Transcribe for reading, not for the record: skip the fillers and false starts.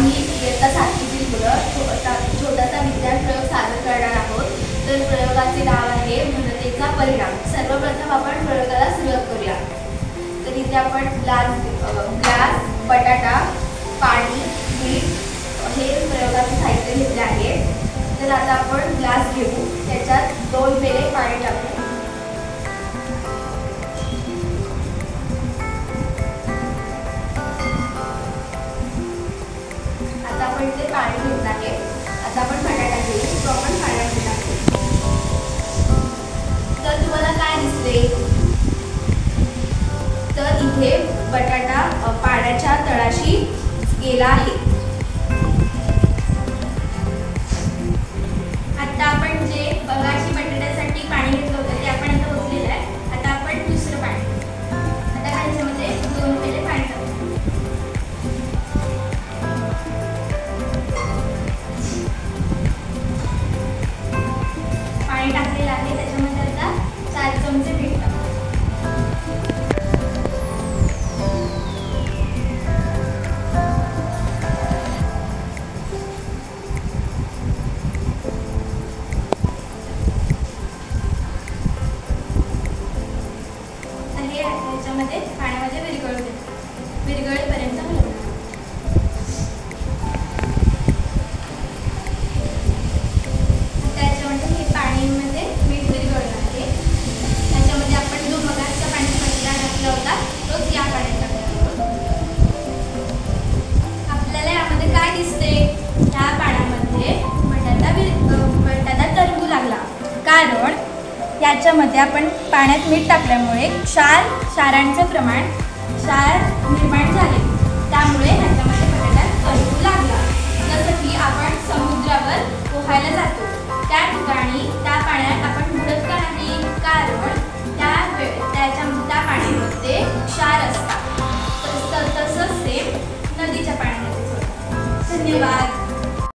आम्ही इयत्ता 7वीतील मुलं छोटासा विज्ञान प्रयोग सादर करणार आहोत। तर प्रयोगाचे नाव आहे घनतेचा परिणाम। सर्वप्रथम आपण प्रयोगाला सुरुवात करूया। तर इथे आपण ग्लास, बटाटा, पाणी, मीठ हे प्रयोगाचे साहित्य घेतले आहे। तर आता आपण ग्लास घेऊ, त्याच्यात 2 पेले पाणी टाकू। आता आपण इथे पाणी घेतलं आहे। आता आपण बटाटा घेऊ, तो आपण पाण्यामध्ये टाकू। तर तुम्हाला काय दिसते? तर इथे बटाटा पाण्याच्या तळाशी गेला आहे। आता आपण जे बघाशी बटाट्यासाठी पाणी घेतलं होतं ते आपण आता ओतलेलं आहे। आता आपण दुसरं पाणी, आता त्याच्यामध्ये 2 पेले पाणी टाकू। पाणी टाकलेलं आहे, त्याच्यामध्ये आता 4 चमचे मीठ टाकू। त्याच्यामध्ये पाण्यामध्ये विरघळेपर्यंत हलवू। त्याच्यामध्ये हे पाणीमध्ये मीठ विरघळलं आहे। त्याच्यामध्ये आपण जो मगाचा पाण्याचा बटाटा टाकला होता तोच या पाण्यात टाकला आहोत। आपल्याला यामध्ये काय दिसते? या पाण्यामध्ये बटाटा तरंगू लागला, कारण याच्यामध्ये आपण पाण्यात मीठ टाकल्यामुळे क्षारांचे प्रमाण निर्माण झाले।